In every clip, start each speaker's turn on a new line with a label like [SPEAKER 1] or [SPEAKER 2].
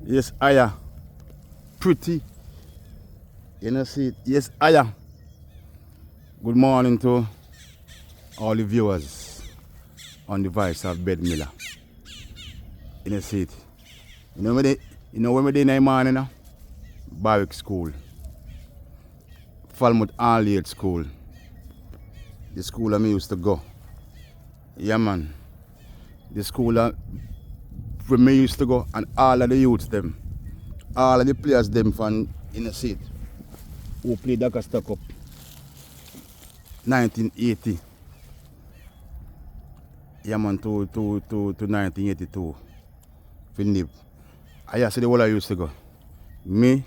[SPEAKER 1] Yes, Iyah. Pretty. You know, see it. Yes, Iyah. Good morning to all the viewers on the voice of Bed Miller. You know, see it. You know when we did in the morning, Barracks School. Falmouth All-Age School. The school I used to go. Yeah, man. The school where me used to go, and all of the youths them, all of the players them from in the seat who played Dakar Stock Up 1980. Yeah, man, to 1982. Finib. I see the whole I used to go. Me,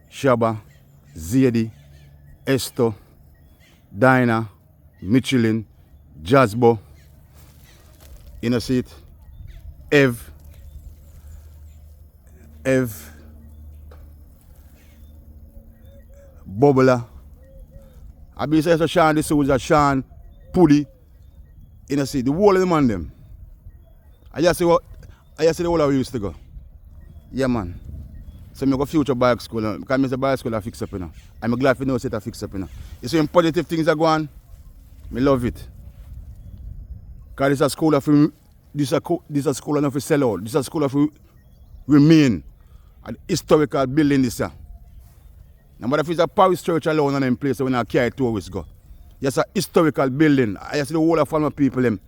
[SPEAKER 1] Shaba, Zedi, Esto, Dinah, Michelin, Jazbo, in a seat, Ev, Bobula. I be saying so Sean the Soldier, Sean, Pudi, in a seat. The whole of the man them. I just see the whole I used to go. Yeah, man. So I go future Barracks School because I Barracks School I fix up, you know. I'm glad to know that I fix up, you know. You see when positive things are going, I love it. Because this is a school of this a school enough to sell out. This is a school of remain. An historical building this year. No matter if it's a parish church alone and in place when I carry tourists go. It's a historical building. I see the whole of former people them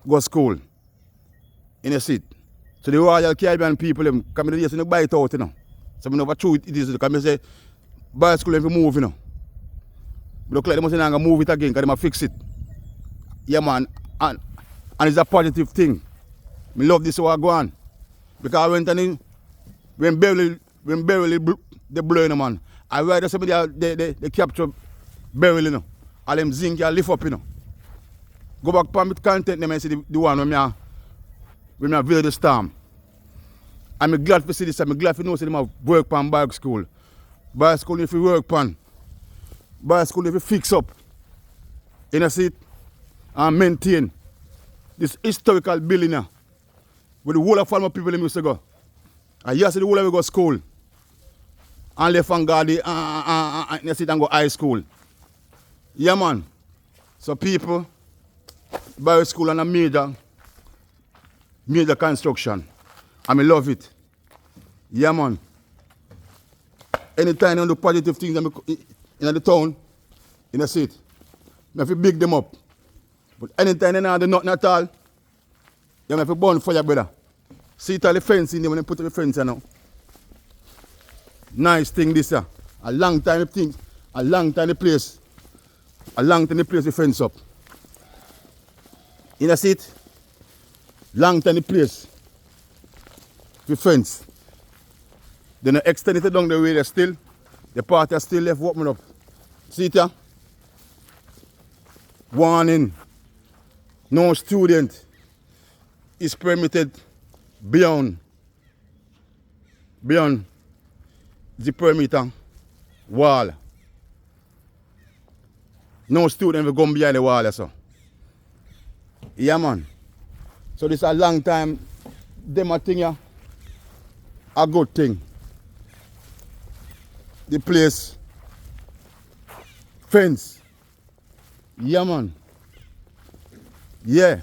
[SPEAKER 1] go school. In a seat. So the Royal Caribbean people them come in the years buy it out, you know. So I know what true it is because I say Barracks School if you move, you know. But look like they must not move it again because they must fix it. Yeah, man. And it's a positive thing. I love this how I go on. Because I went and when Beverly they blow, you know, man. I rather somebody they capture Beverly, you know. All them zinc you lift up, you know. Go back to my content them and see the one when I visit the storm. I'm glad to see this. I'm glad to know that I work on Barracks School. Barracks School if you work on. Barracks School if you fix up. You know, see it? And maintain this historical building now. Where the whole of former people used to go. And you see the whole of we go school. And left and go and sit and go high school. Yeah, man. So people, Barracks School and a major construction. And I love it. Yeah, man. Anytime I do positive things in the town, in the city, I have to big them up. But anytime they don't do nothing at all, you have to burn fire, brother. See it all the fence in there when they put the fence in now. Nice thing this year. A long time the thing, a long time the place. A long time the place the fence up. You know see it? Long time the place. The fence. Then I extend it down the way there still. The part is still left open up. See it here? Warning. No student is permitted beyond the perimeter wall. No student will go behind the wall. So. Yeah, man. So this is a long time. Them a thing here. A good thing. The place. Fence. Yeah, man. Yeah.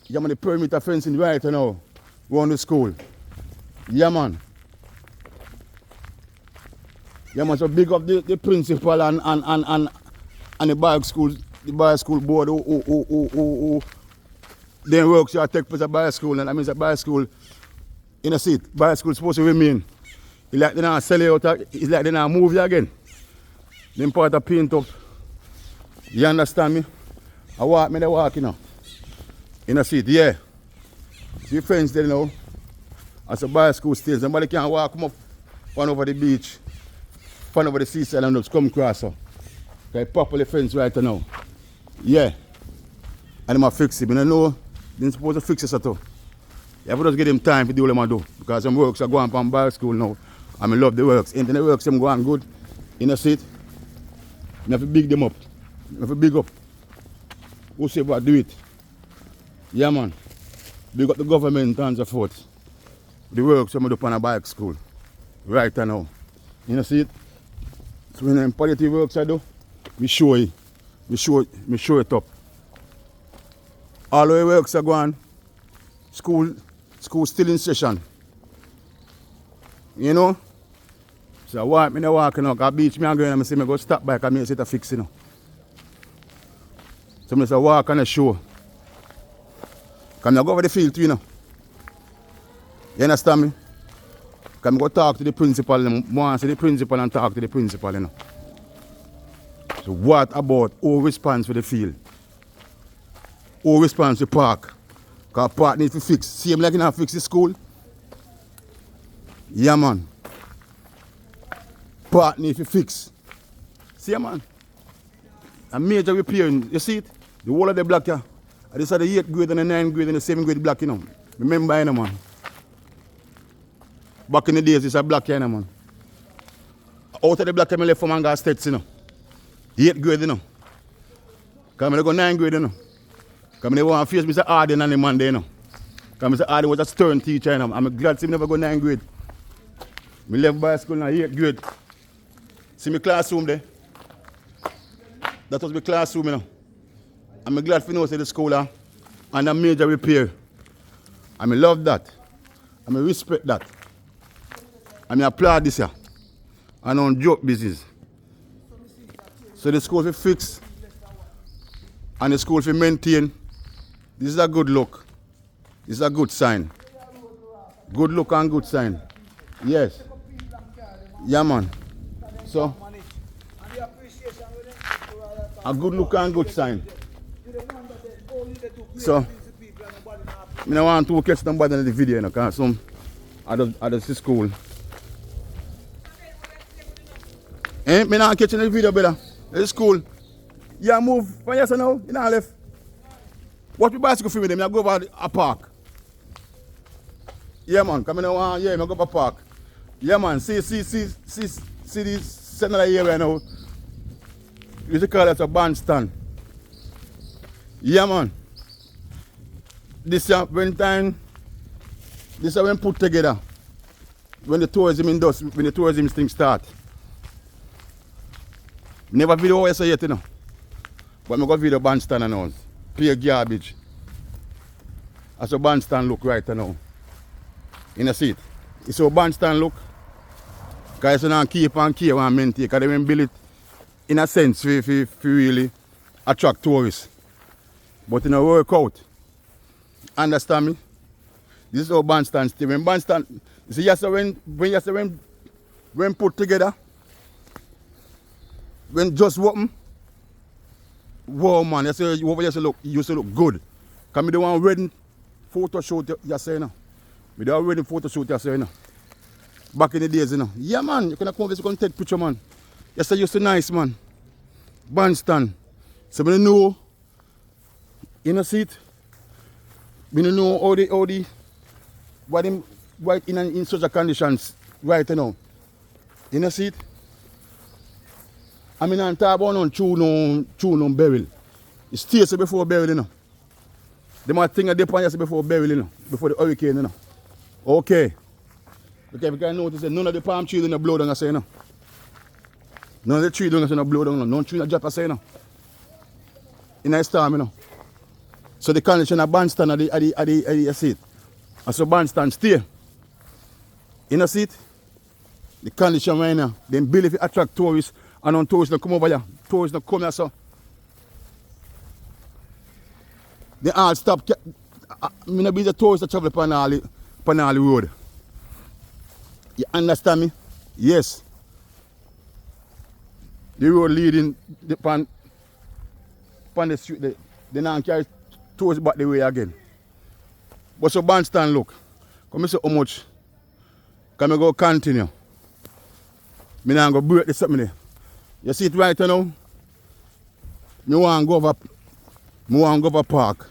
[SPEAKER 1] Yeah, man, the perimeter fencing right now. Around the school. Yeah, man. Yeah, man, so big up the principal and the Barracks School board who then works here take place at Barracks School, and I mean the Barracks School in a seat. Barracks School is supposed to remain. It's like they not sell it out, it's like they not move it again. Then part of paint up. You understand me? I walk, you know. In a seat, yeah. See friends there now. As a Barracks School stays, somebody can walk come up one over the beach, one over the seaside and just come across. So. Okay, properly fence right now. Yeah. And I'm fix it. I know they're supposed to fix it at all. You have to just give them time to do what they do. Because some works are going from Barracks School now. And I love the works. Internet works them going good. In a seat. You have to big them up. You have to big up. Who say what do it? Yeah, man. Big up the government and so forth. the works I'm do on a bike school. Right now. You know see it? So when them palliative works I do, me show you. Me show it up. All the works are going. School still in session. You know? So I walk, me no walking out, because beach me and going and I say me go stop by because me sit a fix, you know. So I say walk on the show. Because I go over the field too, you know. You understand me? Because I go talk to the principal, I want to see the principal and talk to the principal, you know. So what about who responds for the field? Who responds for the park? Because park needs to fix. Same like you know fix the school. Yeah man. Part need to fix. See man. A major repairing. You see it? The whole of the block here. I just had the 8th grade and the 9th grade and the 7th grade block, you know. Remember, you know, man. Back in the days, it's a block here, you know, man. Out of the block, I left from Manga States, you know. 8th grade, you know. Because I go 9th grade, you know. Because I want to face Mr. Arden and the man there, you know. Because Mr. Arden was a stern teacher, you know. I'm glad to see me never go 9th grade. I left by school in 8th grade. See my classroom there? That was my classroom, you know. I'm glad for you know the school and a major repair. I love that. I respect that. I applaud this here. I don't joke business. So the school will fix and the school will maintain. This is a good look. This is a good sign. Good look and good sign. Yes. Yeah man. So a good look and good sign. So I don't want to catch nobody in the video, you know, because some others see school. Eh? I not catching the video, brother. It's school. Yeah, move. From yes or no? You not left. What you bicycle for with them? I go over a park. Yeah man, come in now. Yeah, I go over a park. Yeah man, see this center area now. You used to call it a bandstand. Yeah man. This is when put together. When the tourism thing start. Never video what I say yet, you know. But I got video bandstand now. Play garbage. That's a bandstand look right now. You know see it? It's a bandstand look. Because it's not keep and care and maintain. Because they build it in a sense to really attract tourists. But it don't work out. Understand me? This is how bandstand stay. When bandstand, you see, when put together, when just open, wow man, you see, you used to look good. Because I don't want wedding photo shoot you say now. I don't want wedding photo shoot you say now. Back in the days, you know. Yeah man, you can come over, you can take picture man. You say you're so nice man. Bandstand. So I know, you know see it? We don't know why in such a conditions right now. You know see it? I mean I'm talking about no chew burial. It stays before burial, you know. They might think of the point before burial, you know, before the hurricane, you know. Okay. Okay, because I notice that none of the palm trees in the blow down, I say, you know. None of the trees don't blow down, no tree in the drop, I say, you know. In a storm, you know. So the condition of bandstand at the seat. And so bandstand stay. In a seat, the condition right now, they build if it attract tourists and on tourists don't come over here. Tourists don't come here so. They all stop. I mean be the tourists that travel upon all the road. You understand me? Yes. The road leading upon the street, they now carry towards back the way again. But so bandstand look. Come and see how much. Can I go continue? I now go break this something there. You see it right now? I want to go over park.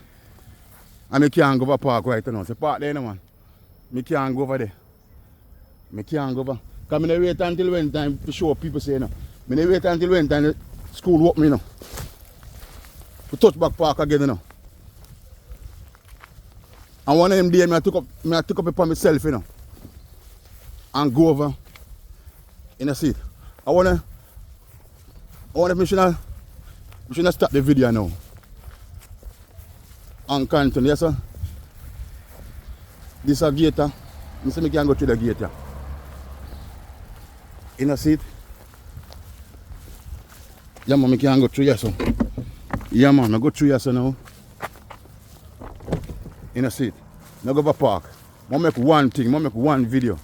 [SPEAKER 1] And I can't go over park right now. So park there, man. I can't go over there. I can't go over. Because I wait until when time to show people say, you know. I wait until when time the school open, you know. To touch back park again, you know. And one of them days I took up it for myself, you know. and go over in a seat. I wanna we should stop the video now. And continue, yes sir. This is a gate. I say I can go through the gate here. In a seat. Yeah man, I can go through here so. Yeah man, I go through here so now. In a seat. Now go to park. I make one thing, I make one video.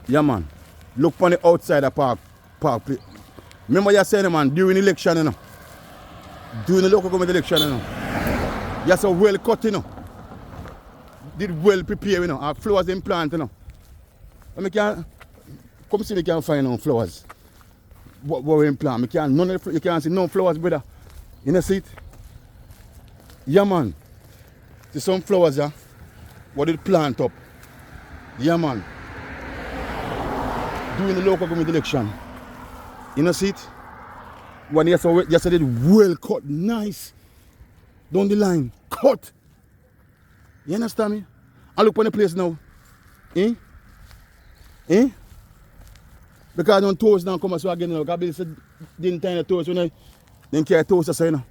[SPEAKER 1] Yeah man. Look on the outside of park. Remember you saying man, during the election, you know. During the local government election, you know. You so well cut, you know. Did well prepare, you know. Our flowers implant, you know. I can come see me can find no flowers. What we implant. You can't see no flowers, brother. You know see it? Yeah man. See some flowers yeah. What did plant up? Yeah man. During the local government election. You know see it? When yesterday well cut, nice. Down the line. Cut. You understand me? I look on the place now. Eh? Eh? Because don't toast now come so again now. Because Billy said didn't turn the toast when I didn't care toast so you know.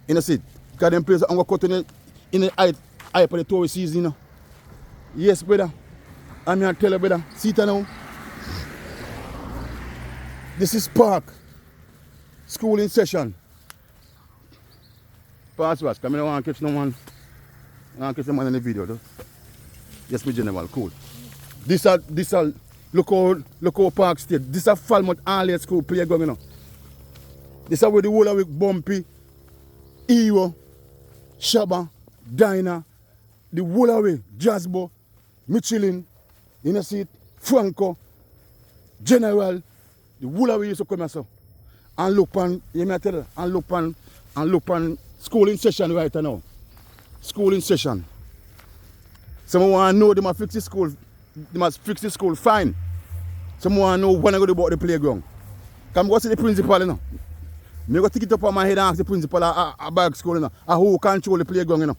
[SPEAKER 1] You know see it? Because them place I'm gonna cut in the eye for the tourist season, you know. Yes, brother. I'm here to tell you, brother. See it now. This is park. School in session. Pass watch. Come I don't want to catch no one. I want to catch no man in the video though. Yes, me general, cool. This are look how Park State. This is Falmouth Alley School playground, you know. This is where the whole of it Bumpy, Iyah, Shaba, Dinah, the whole of it, Jasbo, Michelin, you know see it, Franco, General, the whole of it used to come here so. And look on, you may tell you, and look on school in session right now. School in session. Someone want to know they must fix the school. They must fix the school fine. Someone want to know when I go to about the playground. Come go see the principal, you know. I go take it up on my head and ask the principal at Barracks school, you know. Who control the playground, you know.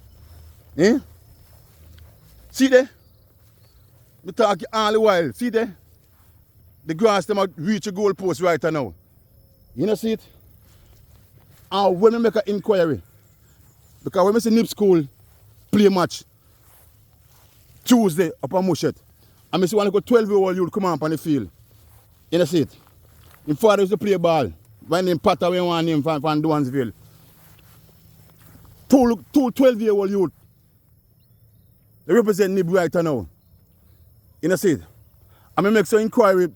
[SPEAKER 1] Eh? See there? We talk all the while. See there? The grass them reach a goal post right now. You know see it? And when we make an inquiry, because when we see Nip School play match Tuesday up on Mushet, and I see one of the 12-year-old youth come up on the field. You know see it? His father used to play ball. When him Pata we want him from Duansville. Two 12-year-old youth. They represent Nip right now. You know see it? And I make some inquiry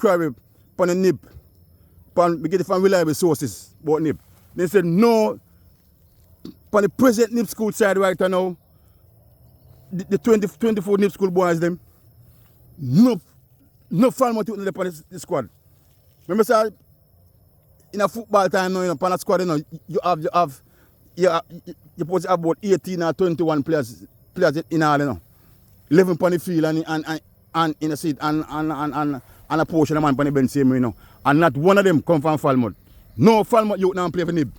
[SPEAKER 1] on the Nip. We get it from reliable sources about NIP. They said no, on the present NIP school side right now, the 24 NIP school boys them, no Falmouth youth on the squad. Remember sir, in a football time now, you know, on a squad, you know, you're supposed to have about 18 or 21 players in all, you know. 11 on the field and in a seat and a portion of man on the bench same, you know. And not one of them come from Falmouth. No Falmouth youth now play for Nib.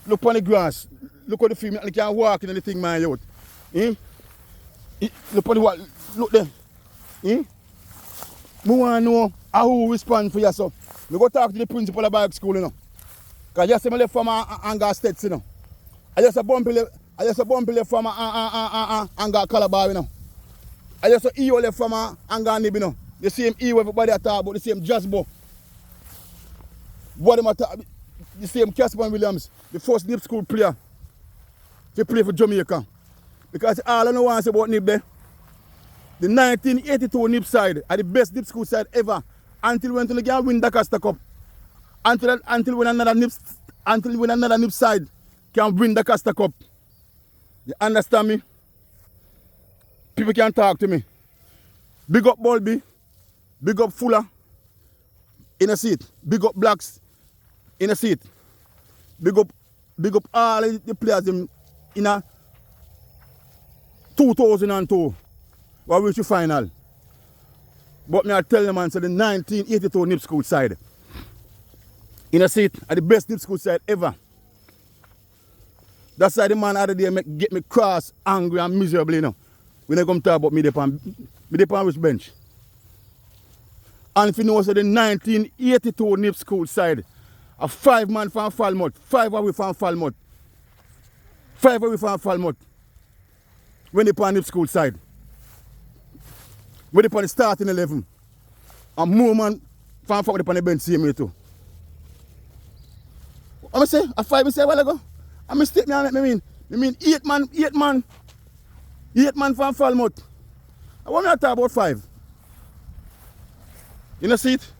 [SPEAKER 1] Look on the grass. Look at the field. You can't walk in anything, my youth. Look on the wall. Look there. I want to know how who respond for yourself. We go talk to the principal of Barracks school, you know. Because just left from Anger States, you know. I just a bumpy left from Anger Calabar, you know. I just Iyah left from Anger Nib, you know. The same Iyah everybody talk about, the same Jasbo. What am I talking? The same Casper Williams, the first Nip school player. He play for Jamaica. Because all I know want to say about Nip there. The 1982 Nip side are the best Nip school side ever. Until when they can win the Costa Cup. Until when another Nip side can win the Costa Cup. You understand me? People can talk to me. Big up Bulby. Big up Fuller. In a seat. Big up Blacks. In a seat. Big up all the players in a 2002. Where we reached the final. But me I tell them man, so the 1982 Nip school side. In a seat are the best Nip school side ever. That's why the man other day get me cross, angry and miserable, you know. When they come talk about me on which bench. And if you know, so the 1982 NIP school side, a 5 man from Falmouth, 5 away from Falmouth. 5 away from Falmouth. When they on NIP school side. When they on the starting 11. And more man from Falmouth on the bench same way too. I say, a 5 I say a while ago. I mistake me, I mean 8 man from Falmouth. I want me to talk about 5. You know see it?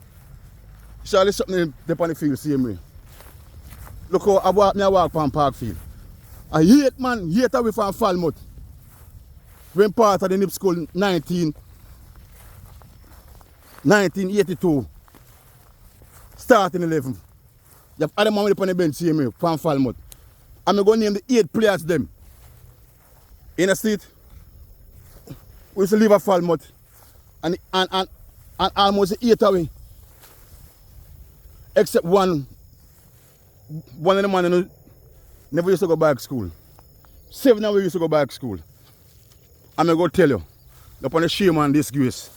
[SPEAKER 1] Surely something up on the field same way. Look how I walk from Parkfield. A 8 man, 8 away from Falmouth. When part of the NIP school 1982. Starting 11. You have other man on the bench same way from Falmouth. I'm going to name the 8 players them. In a seat, we used to leave at Falmouth and almost 8 away. Except one of the man who never used to go back to school. 7 away used to go back to school. I'm going to tell you, upon the shame and disgrace.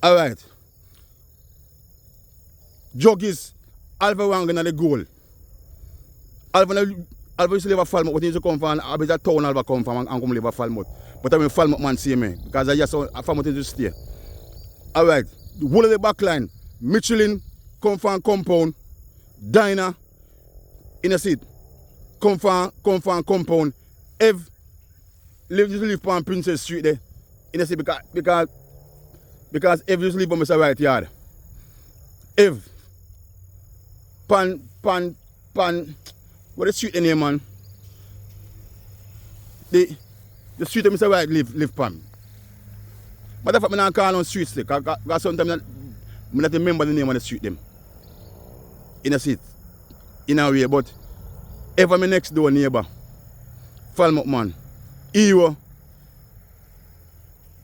[SPEAKER 1] Alright. Juggies, Alva Wangan at the goal. Alva used to live at Falmouth, but he used to come from a bit of town Alva come from and come live at Falmouth. But I mean Falmouth man see me, because I just saw Falmouth to stay. Alright, the whole of the back line, Michelin come from compound, Dinah in a seat, come from compound, Ev live on Princess Street there, in a seat because Ev used to live on Mr. Right Yard. Ev, Pan, what is the street name, man? The street that Mr. White live pan. But that's what I call on streets because sometimes I don't remember the name of the street them. In a seat. In a way, but ever my next door neighbor, Falmouth man, Iyah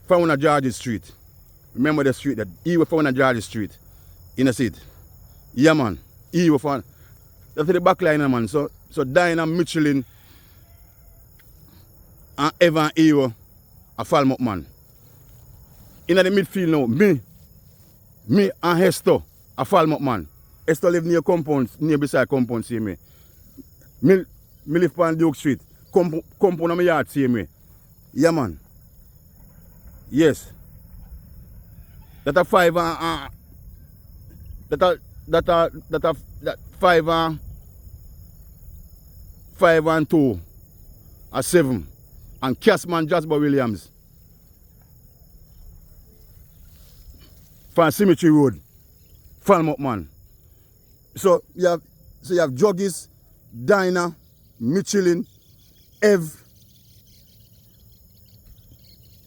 [SPEAKER 1] from one of George's Street. Remember the street that Iyah from one of George's Street. In a seat. Yeah man. Iyah from that's the back line, man. So Dinah, Michelin, and Evan Iyah, a Falmouth man. In the midfield now, me and Hester, a Falmouth man. Hester live near beside compound, see me. Me live on Duke Street, compound on my yard, see me. Yeah, man. Yes. That a 5 that 5 and 2 a 7 and Casman Jasper Williams from Cemetery Road, Falmouth man. So you have Juggies, Dinah, Michelin, Ev,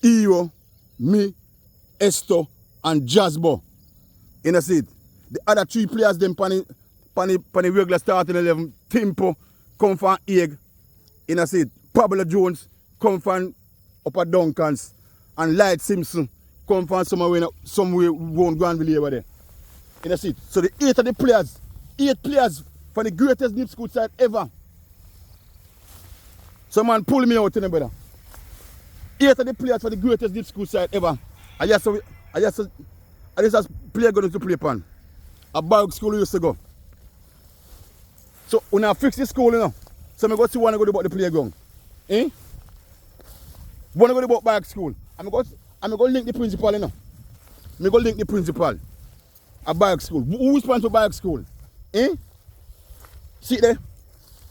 [SPEAKER 1] Iyah, me, Esther, and Jasper in a seat. The other 3 players them pan the regular starting 11, Timpo come from Egg in a seat. Pablo Jones come from Upper Duncans and Light Simpson come from somewhere won't go and believe over there. In a seat. So the 8 of the players, 8 players from the greatest NIP school side ever. Some man pull me out in the brother. 8 of the players for the greatest NIP school side ever. I just play going to play upon. A Barracks school used to go. So when I fix the school, you know, so I go see one go about the playground. Eh? One go about Barracks school. I'm going to link the principal, you know. I'm going to link the principal at Barracks school. Who is for Barracks school? Eh? See there?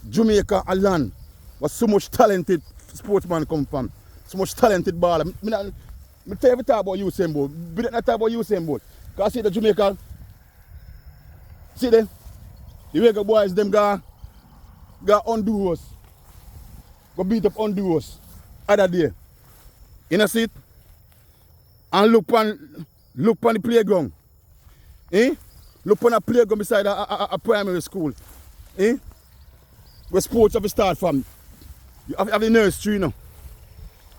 [SPEAKER 1] Jamaica, a land where so much talented sportsman come from. So much talented baller. I tell you every time about Usain Bolt. We don't talk about Usain Bolt. Because see the Jamaica. See them? The Wega boys them go undo us. Go beat up undo us. Other day. You know see it? And look on the playground. Eh? Look on a playground beside a primary school. Eh? Where sports have to start from. You have the nursery, you know.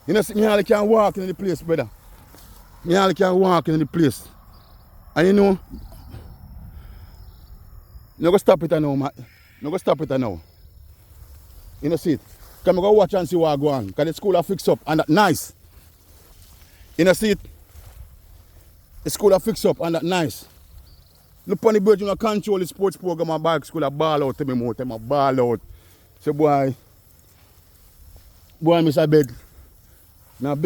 [SPEAKER 1] You know, me hardly can walk in the place, brother. Me hardly can walk in the place. And you know, no go stop it now, man. No go stop it now. You know see it? Come go watch and see what go on. Because the school are fixed up and that nice. You know see it? The school are fixed up and that nice. Look on the birds, you know, control the sports program and Barracks school a ball out to me more, them a ball out. Say boy, Mr. Bed. Me a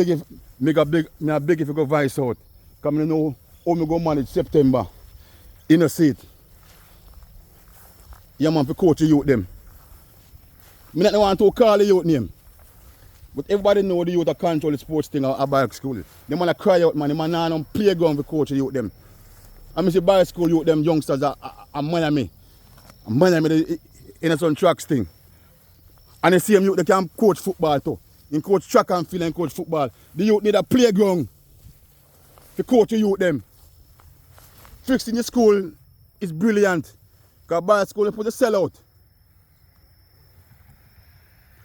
[SPEAKER 1] big if you go vice out. Come you know how me go manage September. You know see it. Yeah man, for coach the youth them. Me not want to call the youth name. But everybody know the youth a control the sports thing at Barracks school. They man a cry out man, they man not on playground for coach the youth them. I mean, see, Barracks school youth them youngsters are Miami. Miami in some tracks thing. And the same youth they can coach football too. In coach track and field and coach football. The youth need a playground to coach the youth them. Fixing the school is brilliant. Because Barracks school they put the sellout.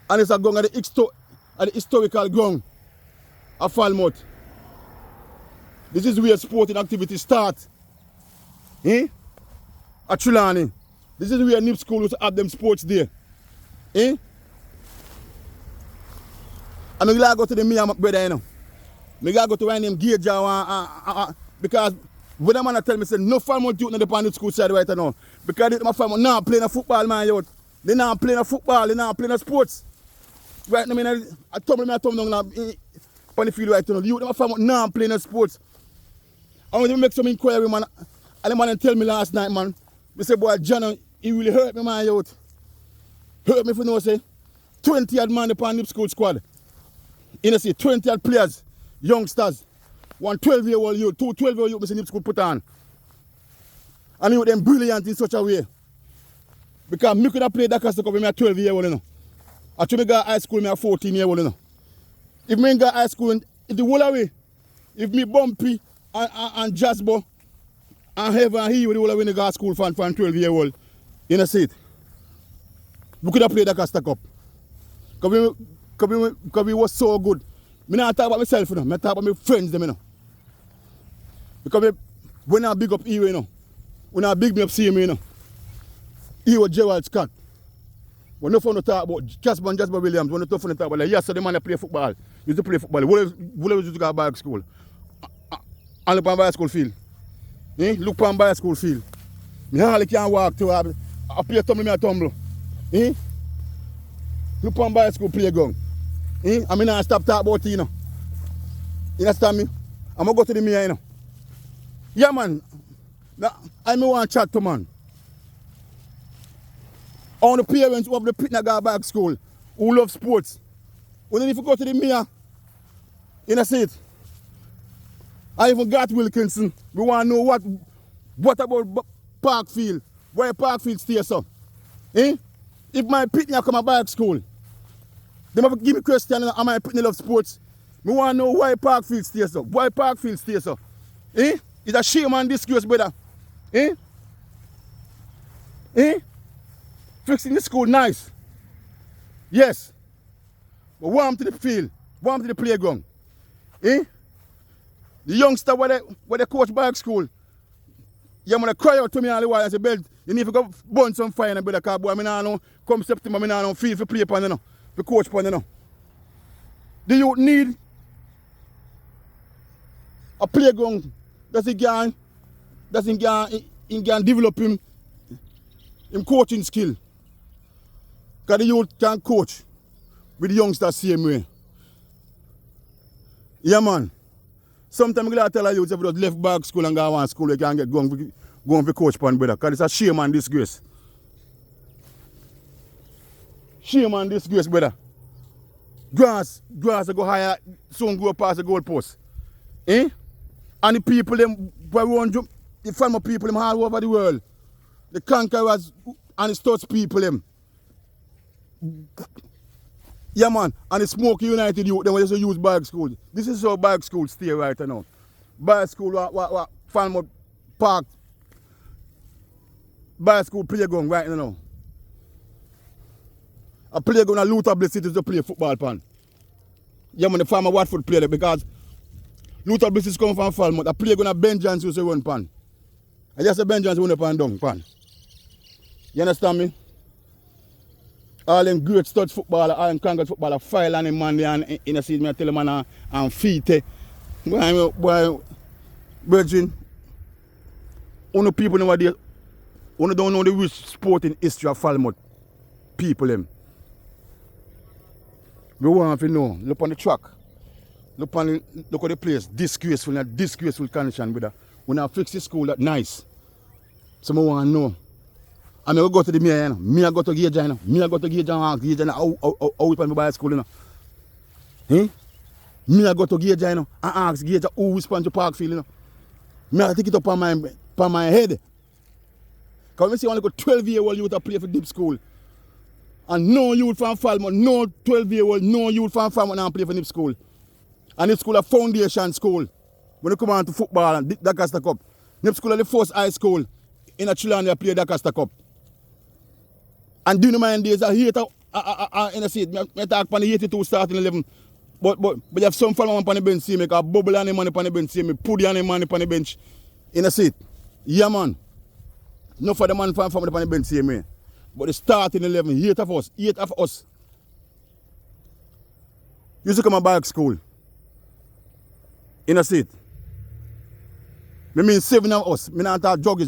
[SPEAKER 1] And it's a going at the historical ground of Falmouth. This is where sporting activities start. At Trelawney. This is where Nip School used to have them sports day. I'm going to go to the Mia brother, you know. I'm going to go to one name Gage because when a man tell me say no Falmouth youth on the school side right now. Because my Falmouth not playing a football, man, youth. They not playing a football, they not playing a sports. Right now, I mean, I told me down on the field right now. The youth my Falmouth not playing a sports. I want to make some inquiry, man. And the man tell me last night, man. He said, boy, John, he really hurt me, man, youth. Hurt me for no say. 20 odd man upon Nip School squad. You know, see, 20 odd players, youngsters. One 12-year-old youth, two 12-year-old youth, Nip School put on. And you them brilliant in such a way. Because me could have played that cast cup when I 12-year-old, you know. Actually, me got high school, me a 14-year-old, you know. If me got high school, if the whole away, if me Bumpy and Jasper, and Heaven and he with the whole way go to school for 12-year-old. You know see it? We could have played that Costa Cup. Because we was so good. I don't talk about myself, you know. I talk about my friends, them, you know. Because when I big up Iyah, you know. When I big me up see me, you know. Iyah Gerald Scott. When no fun to talk about Jasper and Jasper Williams, when no fun to talk about like, yes, so the man play football. Used to play football. What used to go to Barracks school? And look on Barracks school field. Look on Barracks school field. I hardly can't walk to I play tumble, I tumble. Look on Barracks school playground. I mean I stop talking about it, you know. You understand me? I'm gonna go to the mirror, you know. Yeah man. Now, I may want to chat to man. All the parents who have the Pitna Barracks school who love sports. When if you go to the mirror, you know see it. I even Garth Wilkinson. We want to know what about Parkfield. Why Parkfield stays up? If my Pitney come to Barracks school, they might give me a question, am I Pitney love sports? We want to know why Parkfield stays up. Why Parkfield stays up? It's a shame and disgrace, brother. Fixing the school nice. Yes. But warm to the field. Warm to the playground. The youngster where they coach Barracks school, you want to cry out to me all the while and say, Belt, you need to go burn some fire, brother, because boy, I know, come September, I know, feel for play upon, you know, for coach upon, you know. The youth need a playground that he can develop him coaching skill. Because the youth can coach with the youngsters same way. Yeah, man. Sometimes I tell you, if you just left Barracks school and go to one school, you can get going for coach pan, brother. Because it's a shame and disgrace. Shame and disgrace, brother. Grass go higher, soon go past the goalpost. And the people, them, the farmer people, them all over the world. The conquerors and the Stouts people, them. Yeah, man, and the Smoky United youth, they just use Barracks school. This is how Barracks school stay right now. Barracks school, what Falmouth Park, Barracks school playground right now. A playground at Luther Bliss City to play football pan. Yeah, man, the farmer Watford play there because Luther Bliss is coming from Falmouth. A playground at Ben Johnson used to run pan. I just say Ben Johnson run up and down pan. You understand me? All them great studs footballer, all them congress footballer, Fyah and them man there and in the seat, me tell them and Fyah. Boy, Virgin, only people nowadays, only don't know the rich sporting history of Falmouth. People them. We want to know, look on the track. Look at the place, disgraceful, in disgraceful condition, brother. When I fix the school, that nice. So I want to know. And I go to the mayor, you know. Me I go to Gage, you know. Me I go to Gage and ask Gage, you know, how we can buy a school, you know. Eh? Me I go to Gage, you know, and ask Gage who we sponsor Parkfield, you know. Me I take it up on my head. Because I see only got 12-year-old youth to play for deep school. And no youth from Falmouth, no 12-year-old, no youth from Falmouth now play for deep school. And this school a foundation school. When you come on to football and Dakasta Cup. Nip school is the first high school in a Chilean they play Dakasta Cup. And during my days I hate in the seat. I talk on the 82 starting 11. But you have some fellow on the bench see me, because bubble on the money on the bench see me, put on the money on the bench in the seat. Yeah man. No for the man from the bench see me. But the starting 11, 8 of us. Used to come to Barracks school. In a seat. I mean 7 of us. I not talk juggies.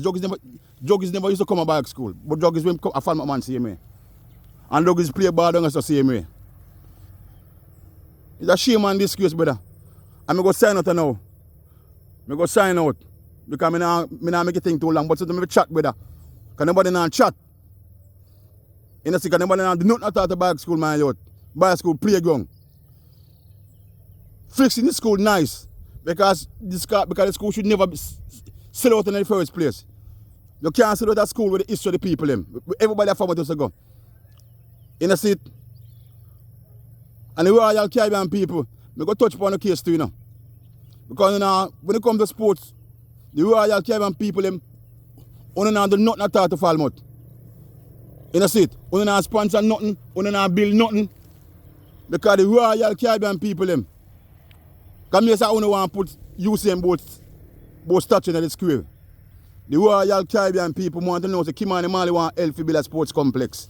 [SPEAKER 1] Juggies never used to come to Barracks school. But juggies when a Falmouth man see me. And juggies play ball down the same way. It's a shame and disgrace, brother. And I go sign out now. I go sign out. Because I not make it think too long. But so I chat, brother. Because nobody not chat. In a second, nobody not do nothing at the Barracks school, my youth. Barracks school playground. Fixing the school nice. Because the school should never be sell out in the first place. You can't sell out that school with the history of the people. Everybody have to go. In a seat. And the Royal Caribbean people, I go touch upon the case too, you know. Because you know, when it comes to sports, the Royal Caribbean people, they don't do nothing at all to Falmouth. In a seat. They don't sponsor nothing, they don't build nothing. Because the Royal Caribbean people, come here, say, I want to put Usain Bolt statue in the square. The Royal Caribbean people want to know that Kimani Mali want help to build a sports complex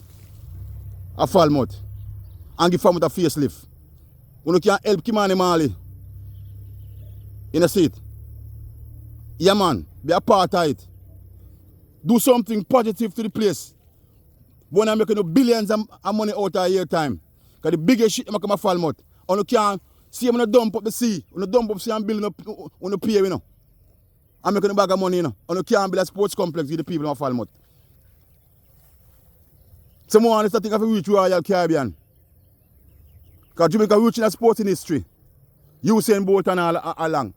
[SPEAKER 1] at Falmouth and give Falmouth a facelift. You can help Kimani Mali in a seat. Yeah man, be a part of it. Do something positive to the place. When I'm making billions of money out of a year time. Because the biggest shit I'm come to Falmouth. And you can see when you dump up the sea. When you dump up the sea and build up on the pier, you know. I'm making a bag of money, you know. And you can't build a sports complex with the people of Falmouth. Someone is starting to reach Royal Caribbean. Because Jamaica reaching a sporting history. Usain Bolt and all along.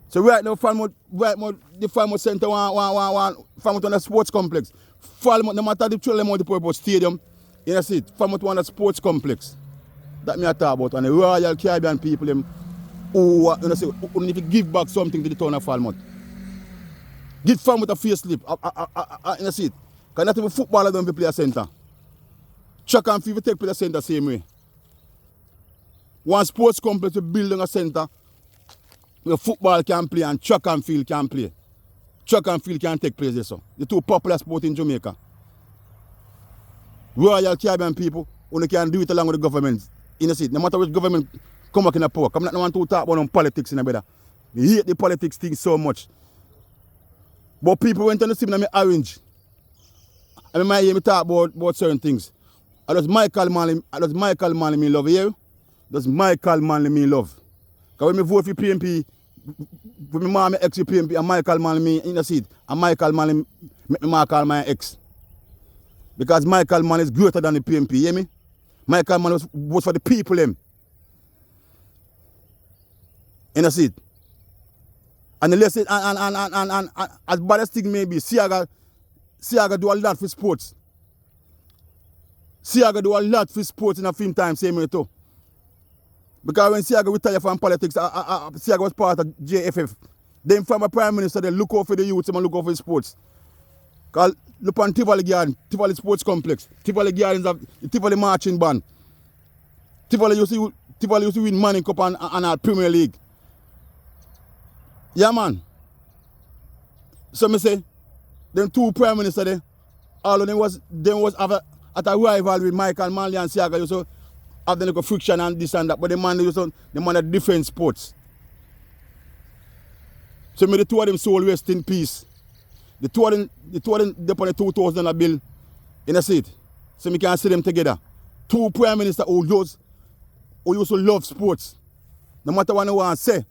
[SPEAKER 1] So right now, the Falmouth Centre want Falmouth on a sports complex. Falmouth, no matter the children want to put about stadium, you see, Falmouth want a sports complex. That me I talk about. And the Royal Caribbean people, who need to give back something to the town of Falmouth. Give Falmouth a facelift. You see, because not even footballer don't play a centre. Track and field take place a centre same way. One sports complex to build on a centre where football can play and track and field can play. Track and field can take place there, so. The two popular sports in Jamaica. Royal Caribbean people, only can do it along with the government. You know, see, no matter which government come back in the power. I'm not want to talk about politics in a better. I hate the politics thing so much. But people went on the scene and me orange. I mean, I hear me talk about certain things. Does Michael Manley me love here? Does Michael Manley me love? Because when I vote for PMP, when my mom ex for PMP and Michael Manley me in the seat, and Michael Manley make me call my ex. Because Michael Manley is greater than the PMP, you hear me? Michael Manley vote for the people in the seat. And the lesson, and as bad as thing may be, Iyah do a lot for sports. Iyah do a lot for sports in a film time, same way too. Because when Iyah retired from politics, Iyah was part of JFF. Then former Prime Minister, they look out for the youth and look out for the sports. Because look on Tivoli Garden, Tivoli Sports Complex, Tivoli Gardens of Tivoli Marching Band. Tivoli used to win Manning Cup and our Premier League. Yeah man. So me say, them two Prime Minister there, all of them was have at a rival with Michael Manley and Siaga used to have the little friction and this and that, but the man had different sports. So me the two of them soul rest in peace. The two of them upon the $2,000 bill in a seat. So me can see them together. Two prime ministers who used to love sports. No matter what I want to say.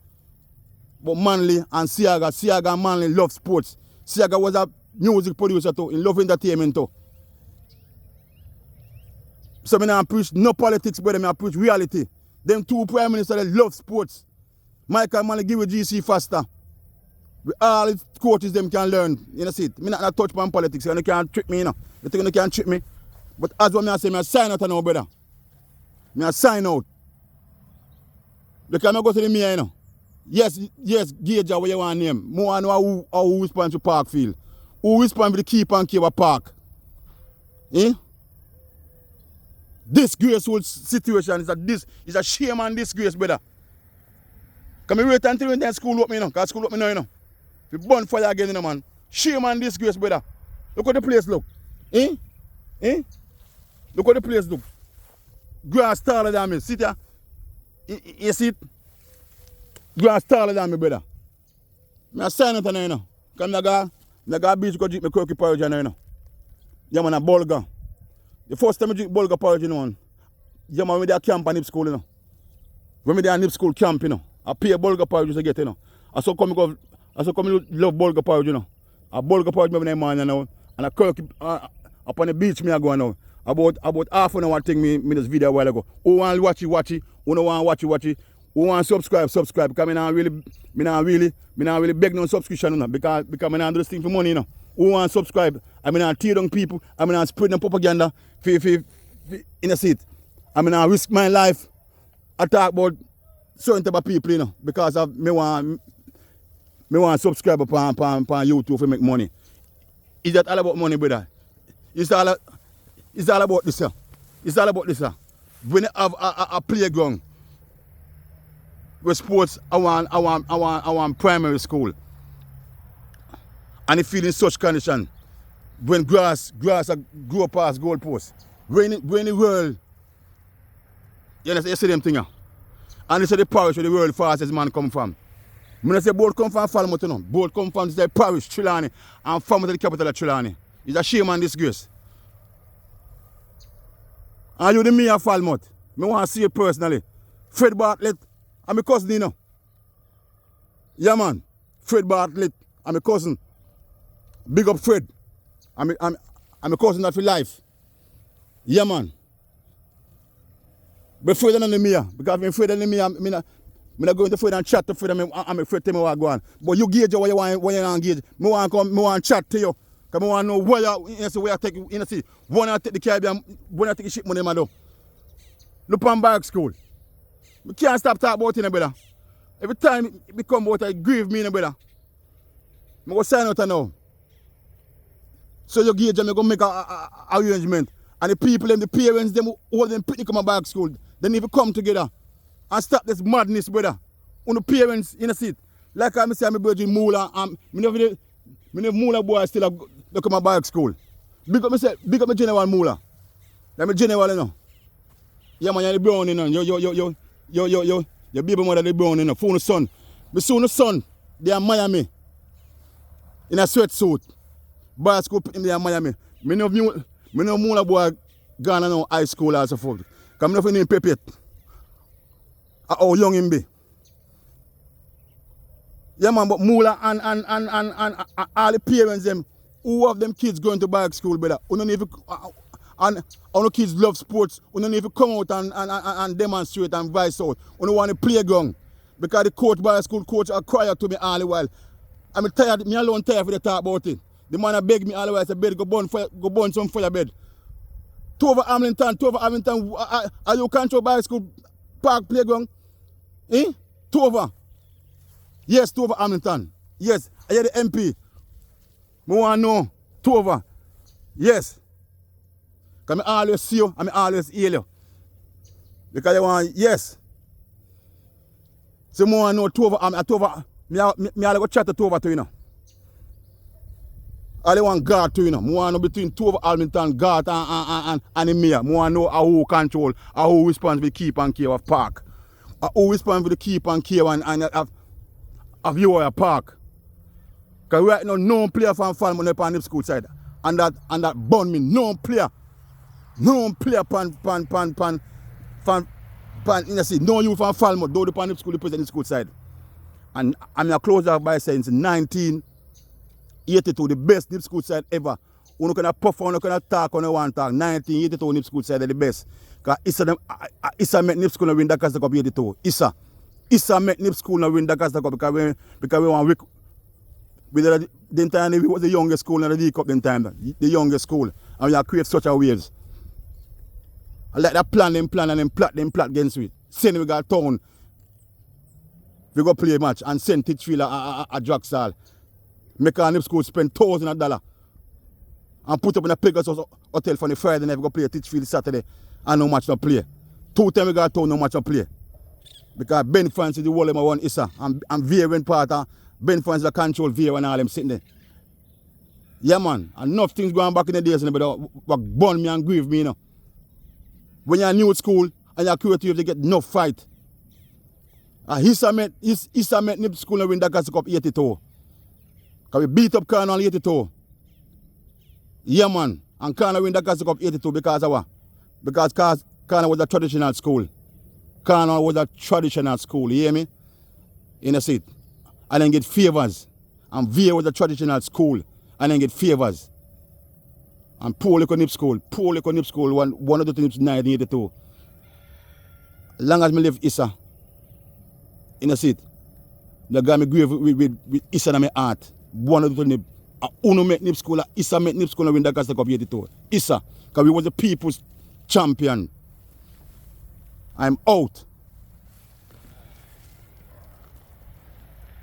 [SPEAKER 1] But Manley and Siaga and Manley love sports. Siaga was a music producer too, in love entertainment too. So I don't preach no politics, brother, I preach reality. Them two prime ministers, they love sports. Michael Manley give you GC faster. With all the coaches them can learn. You know, see it. I not touch on politics, you can't trick me, you know. You think you can't trick me? But as what I say, I sign out now, brother. I sign out. Because I go to the mayor, you know. Yes, gauge what you want to name. More know who responds to Parkfield. Who responds to the keep and keep a park. Eh? Disgraceful situation is a shame and disgrace, brother. Can we wait until when that school open, you know? Because school open now, you know. We burn fire again, you know, man. Shame and disgrace, brother. Look at the place, look. Eh? Eh? Look at the place, look. Grass taller than me. Sit here. You see it? Grass taller than me, brother. I sign it now, you know. Because I go beach go drink my croaky porridge now, you know. Yeah, man, a bulgur. The first time I drink bulgur porridge, you know, yeah, man, when they camp at nip school, you know. When they are nip school camp, you know. I pay a bulgur porridge to get, you know. I so come love bulgur porridge, you know. A bulgur porridge me man, you know. And a croaky up on the beach me I go now. About half an hour thing me this video a while ago. Who want to watch it? Who don't want to watch it? Who want to subscribe? Because I not really beg no subscription, you know, because I not do this thing for money, you know. Who want to subscribe? I not tear down people. I not spread no propaganda in a seat. I not risk my life. I talk about certain type of people, you know, because of me want subscribe upon YouTube to make money. Is that all about money, brother? It's all about this, sir. It's all about this, sir. When you have a playground with sports, I want primary school. And it feel in such condition. When grass grow past goalposts. When the world, you see them thing. And they say the parish where the world fastest man come from. When I say both come from Falmouth, you know. Both come from the parish, Trelawney, and Falmouth the capital of Trelawney. It's a shame and disgrace. And you the mayor of Falmouth. I want to see you personally. Fred Bartlett, I'm a cousin, you know. Yeah, man. Fred Bartlett, I'm a cousin. Big up Fred. I'm a cousin that for life. Yeah, man. But Fred and the mayor. Because when Fred and the mayor, I'm not going to Fred and chat to Fred. I'm afraid to tell me what I go on. But you gauge what you want to gauge. I want to chat to you. Because I want to know where I take, you know, see, when I take the Caribbean, when I take the ship money, man, look on Barracks school. We can't stop talking about it, brother. Every time it become about it grieve me, brother. I'm going to sign out now. So you gauge them, you're going to make a arrangement. And the people and the parents, them all them picnic come back school. They need to come together and stop this madness, brother. On the parents, you know, see it. Like I say, I'm a brother Mula, and me never Mula boy still they come back school. Big up my General Mula. That's my General, you know. Yeah, man, you're the brown, you know. Your baby mother, the brown, you know. Phone the son. My son, they are Miami. In a sweatsuit. Bar school put him there in Miami. Me know Mula boy gone now high school and so forth. Come nothing in Pepet. How young him be. Yeah, man, but Mula and all the parents them who have them kids going to Barracks school, brother. Who don't even and all the kids love sports. Who don't even come out and demonstrate and vice out. Who don't want to playground. Because the coach, Barracks school coach, are quiet to me all the while. I'm tired, me alone tired for the talk about it. The man beg me all the while, say, bed, go burn some fire bed. Tova Hamilton, are you control Barracks school park playground? Eh? Tova. Yes, Tova Hamilton. Yes, I hear the MP. I want to know. Tova. Yes. Because I always see you and I always hear you. Because I want, yes. So I want to know Tova. I go chat to Tova too, you know. I want Garth too, you know. I want to know between Tova, Almington, Garth and Iyah. I want to know who control, who responsible for the keep and care of park. Who responsible for the keep and care of your park. Because right now, no player from Falmouth on the school side. And that burn me, no player you see, no you from Falmouth, though the pan school represent the school side. And I'm going to close out by saying, 1982, the best nip school side ever. You can perform, you can talk on the one talk. 1982 nip school side are the best. Because Iyah met nip school and win the Costa Cup 82. Iyah met nip school and win the Costa Cup because we want the time we was the youngest school in the League Cup the time. The youngest school. And we have created such a waves. I like that plan and plot against it. Send we got town. We go play a match and send Titchfield a Draxal. Make our nip school spend $1,000 and put up in a Pegasus hotel for the Friday night. We go play Titchfield Saturday and no match no play. 2 times we got town, no match no play. Because Ben Francis the whole of my one Iyah and Fyah went part of Ben Francis the control Fyah and all them sitting there. Yeah man, enough things going back in the days but what burn me and grieve me, you know. When you're new at school and you're creative, you get enough fight. Iyah met nip school and win the Costa Cup 82. Because we beat up Colonel 82. Yeah man, and Colonel win the Costa Cup 82 because of what? Because Colonel was a traditional school. Colonel was a traditional school, you hear me? You know, see it? And then get favors. And Fyah was a traditional school. And then get favors. And poor little nip school, one of the nips 1982. As long as I live Iyah, you know, see it? The guy me grave with Iyah in my heart. One of the nip. Uno met nip school, Iyah met nip school and win the Costa Cup 82. Iyah, because we was the people's champion. I'm out.